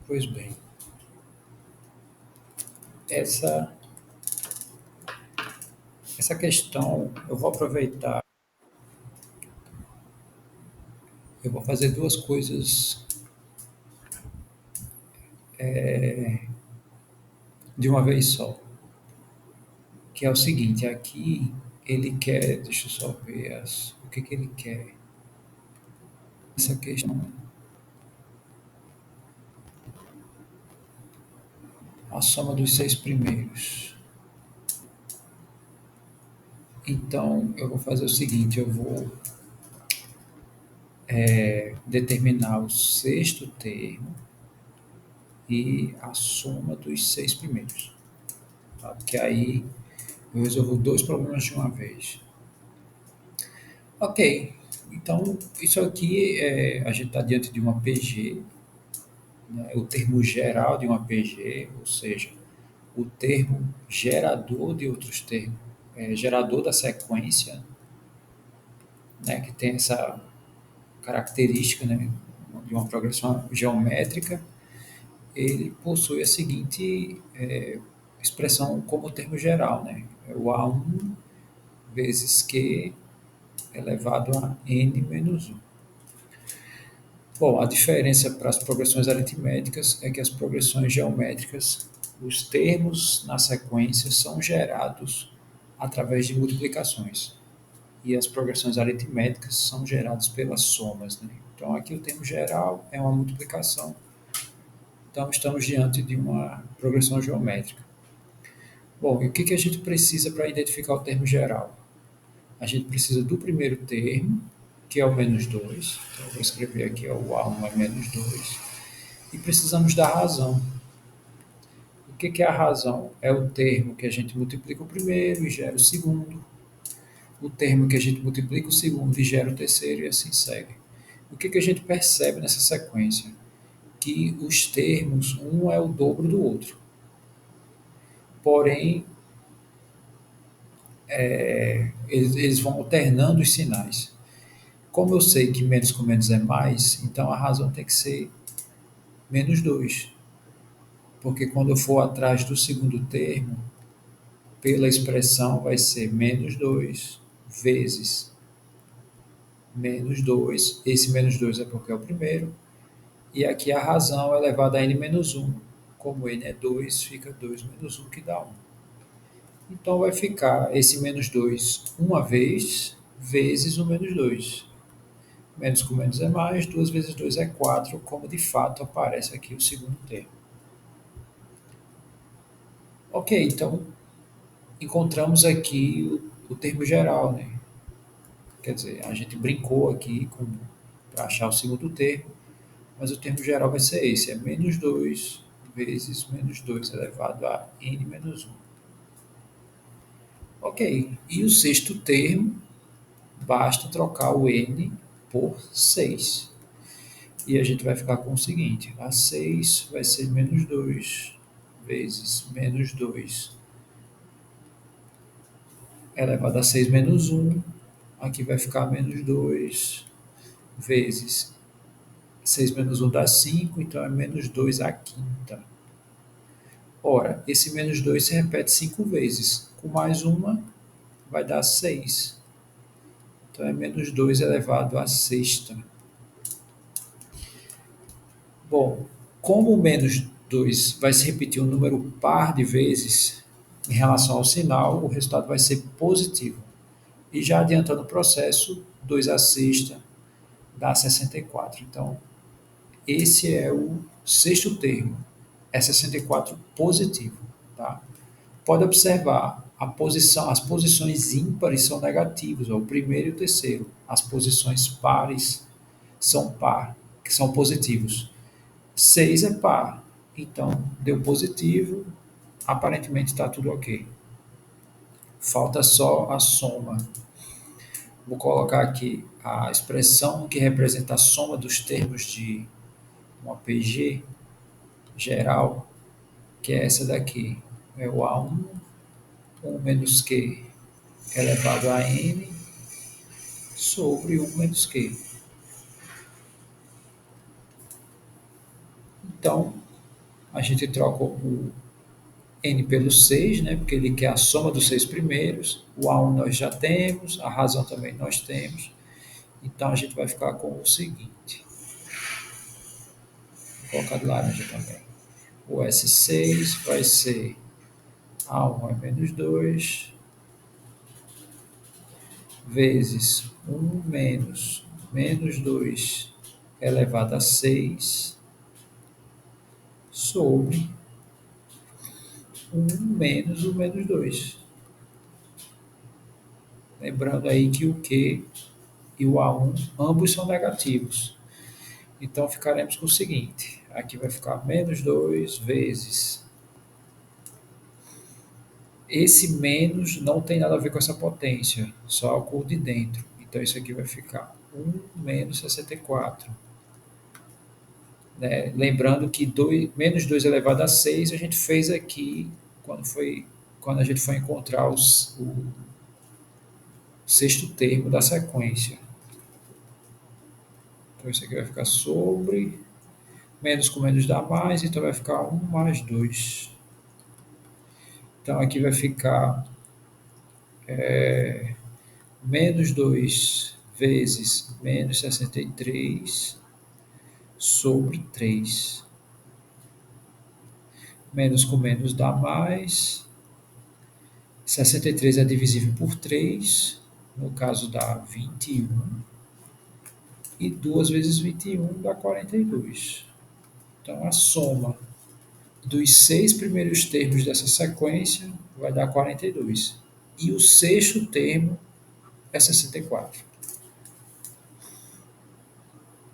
Pois bem, essa, essa questão eu vou aproveitar, eu vou fazer duas coisas de uma vez só, que é o seguinte, aqui ele quer, deixa eu só ver o que ele quer. Essa questão, a soma dos seis primeiros. Então eu vou fazer o seguinte, eu vou determinar o sexto termo e a soma dos seis primeiros, tá? Porque aí eu resolvo dois problemas de uma vez. Ok, então isso aqui a gente está diante de uma PG, né, o termo geral de uma PG, ou seja, o termo gerador de outros termos, gerador da sequência, né, que tem essa característica, né, de uma progressão geométrica, ele possui a seguinte expressão como termo geral, né? É o A1 vezes Q elevado a N menos 1. Bom, a diferença para as progressões aritméticas é que as progressões geométricas, os termos na sequência são gerados através de multiplicações e as progressões aritméticas são geradas pelas somas, né? Então aqui o termo geral é uma multiplicação, então estamos diante de uma progressão geométrica. Bom, e o que a gente precisa para identificar o termo geral? A gente precisa do primeiro termo, que é o menos 2. Então, eu vou escrever aqui, ó, o A1 é menos 2. E precisamos da razão. O que é a razão? É o termo que a gente multiplica o primeiro e gera o segundo. O termo que a gente multiplica o segundo e gera o terceiro e assim segue. O que a gente percebe nessa sequência? Que os termos, um é o dobro do outro. Porém, eles vão alternando os sinais. Como eu sei que menos com menos é mais, então a razão tem que ser menos 2, porque quando eu for atrás do segundo termo, pela expressão vai ser menos 2 vezes menos 2. Esse menos 2 é porque é o primeiro, e aqui a razão é elevada a n menos 1. Como n é 2, fica 2 menos 1, que dá 1. Então vai ficar esse menos 2 uma vez, vezes o menos 2. Menos com menos é mais, 2 vezes 2 é 4, como de fato aparece aqui o segundo termo. Ok, então encontramos aqui o termo geral, né? Quer dizer, a gente brincou aqui para achar o segundo termo, mas o termo geral vai ser esse, é menos 2 vezes menos 2 elevado a n menos 1. Ok, e o sexto termo, basta trocar o n por 6. E a gente vai ficar com o seguinte, a 6 vai ser menos 2 vezes menos 2 elevado a 6 menos 1. Aqui vai ficar menos 2 vezes 6 menos 1 dá 5, então é menos 2 à quinta. Ora, esse menos 2 se repete 5 vezes. Com mais uma, vai dar 6. Então é menos 2 elevado à sexta. Bom, como o menos 2 vai se repetir um número par de vezes em relação ao sinal, o resultado vai ser positivo. E já adiantando o processo, 2 à sexta dá 64. Então, esse é o sexto termo, é 64 positivo. Tá? Pode observar, as posições ímpares são negativas, ó, o primeiro e o terceiro. As posições pares são par, que são positivos. 6 é par, então deu positivo, aparentemente está tudo ok. Falta só a soma. Vou colocar aqui a expressão que representa a soma dos termos de uma PG geral, que é essa daqui. É o A1, 1 menos Q elevado a N sobre 1 menos Q. Então, A gente troca o n pelo 6, né? Porque ele quer a soma dos 6 primeiros. O A1 nós já temos, a razão também nós temos. Então a gente vai ficar com o seguinte. Vou colocar de laranja também. O S6 vai ser A1 é menos 2 vezes 1 menos 2 elevado a 6 sobre 1 menos o menos 2. Lembrando aí que o Q e o A1 ambos são negativos. Então ficaremos com o seguinte, aqui vai ficar menos 2 vezes. Esse menos não tem nada a ver com essa potência, só a cor de dentro. Então isso aqui vai ficar 1 menos 64. Né? Lembrando que menos 2 elevado a 6 a gente fez aqui quando a gente foi encontrar o sexto termo da sequência. Então isso aqui vai ficar sobre, menos com menos dá mais, então vai ficar 1 mais 2. Então aqui vai ficar menos 2 vezes menos 63 sobre 3. Menos com menos dá mais. 63 é divisível por 3, no caso dá 21. E 2 vezes 21 dá 42. Então a soma dos 6 primeiros termos dessa sequência vai dar 42. E o sexto termo é 64.